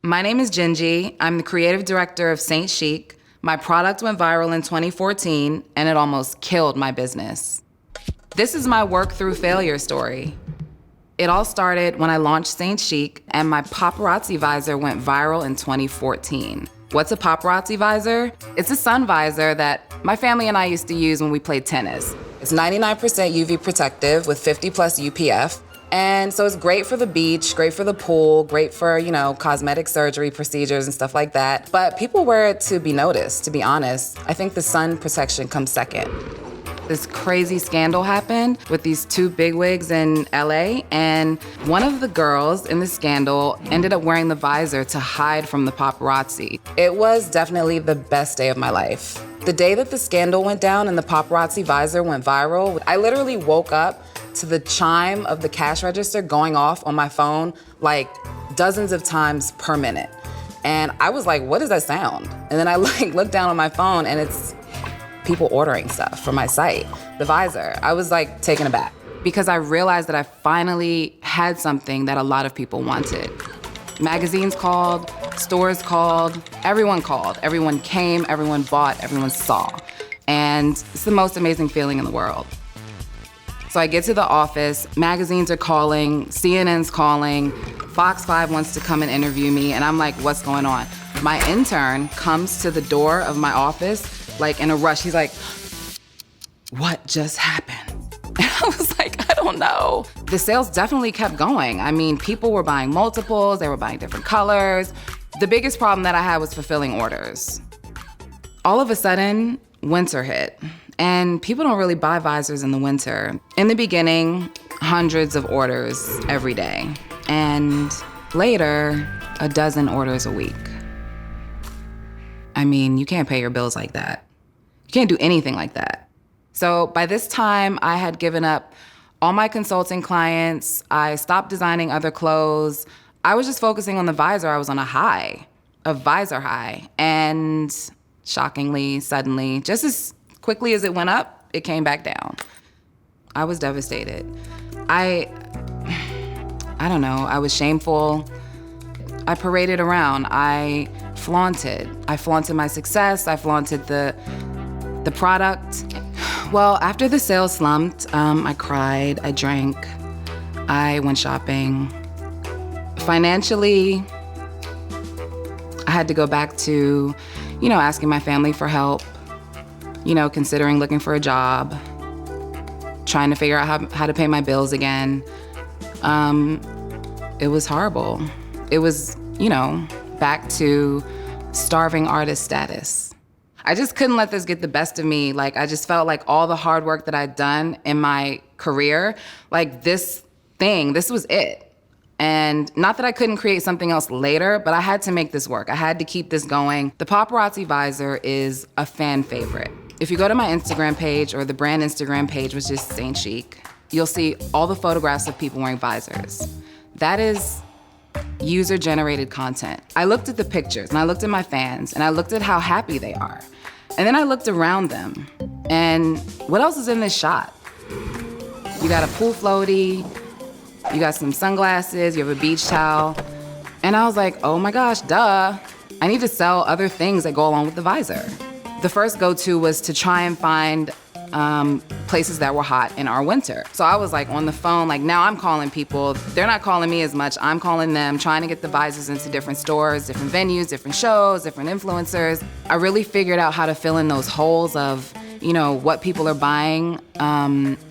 My name is Gingie. I'm the creative director of Saint Chic. My product went viral in 2014, and it almost killed my business. This is my work through failure story. It all started when I launched Saint Chic, and my paparazzi visor went viral in 2014. What's a paparazzi visor? It's a sun visor that my family and I used to use when we played tennis. It's 99% UV protective with 50 plus UPF. And so it's great for the beach, great for the pool, great for, cosmetic surgery procedures and stuff like that. But people wear it to be noticed, to be honest. I think the sun protection comes second. This crazy scandal happened with these two bigwigs in LA, and one of the girls in the scandal ended up wearing the visor to hide from the paparazzi. It was definitely the best day of my life. The day that the scandal went down and the paparazzi visor went viral, I literally woke up to the chime of the cash register going off on my phone like dozens of times per minute. And I was like, what does that sound? And then I looked down on my phone and it's people ordering stuff from my site, the visor. I was taken aback because I realized that I finally had something that a lot of people wanted. Magazines called, stores called, everyone came, everyone bought, everyone saw. And it's the most amazing feeling in the world. So I get to the office, magazines are calling, CNN's calling, Fox 5 wants to come and interview me, and I'm like, what's going on? My intern comes to the door of my office, in a rush. He's like, what just happened? And I was like, I don't know. The sales definitely kept going. I mean, people were buying multiples, they were buying different colors. The biggest problem that I had was fulfilling orders. All of a sudden, winter hit. And people don't really buy visors in the winter. In the beginning, hundreds of orders every day. And later, a dozen orders a week. I mean, you can't pay your bills like that. You can't do anything like that. So by this time, I had given up all my consulting clients. I stopped designing other clothes. I was just focusing on the visor. I was on a visor high. And shockingly, suddenly, just as quickly as it went up, it came back down. I was devastated. I don't know, I was shameful. I paraded around, I flaunted my success, I flaunted the product. Well, after the sales slumped, I cried, I drank, I went shopping. Financially, I had to go back to, asking my family for help. Considering looking for a job, trying to figure out how to pay my bills again. It was horrible. It was, back to starving artist status. I just couldn't let this get the best of me. I just felt like all the hard work that I'd done in my career, this was it. And not that I couldn't create something else later, but I had to make this work. I had to keep this going. The paparazzi visor is a fan favorite. If you go to my Instagram page or the brand Instagram page, which is Saint Chic, you'll see all the photographs of people wearing visors. That is user-generated content. I looked at the pictures and I looked at my fans and I looked at how happy they are. And then I looked around them and what else is in this shot? You got a pool floaty, you got some sunglasses, you have a beach towel. And I was like, oh my gosh, duh. I need to sell other things that go along with the visor. The first go-to was to try and find places that were hot in our winter. So I was on the phone, now I'm calling people. They're not calling me as much, I'm calling them, trying to get the visors into different stores, different venues, different shows, different influencers. I really figured out how to fill in those holes of, what people are buying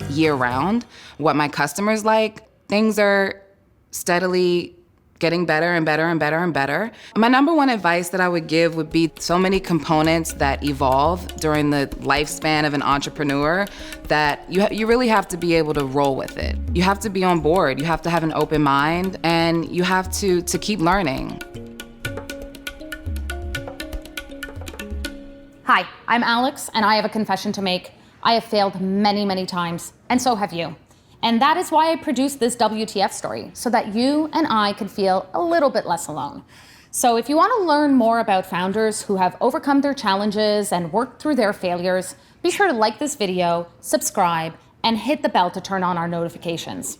year round, what my customers like. Things are steadily getting better and better and better and better. My number one advice that I would give would be so many components that evolve during the lifespan of an entrepreneur that you really have to be able to roll with it. You have to be on board, you have to have an open mind, and you have to keep learning. Hi, I'm Alex, and I have a confession to make. I have failed many, many times, and so have you. And that is why I produced this WTF story, so that you and I could feel a little bit less alone. So if you want to learn more about founders who have overcome their challenges and worked through their failures, be sure to like this video, subscribe, and hit the bell to turn on our notifications.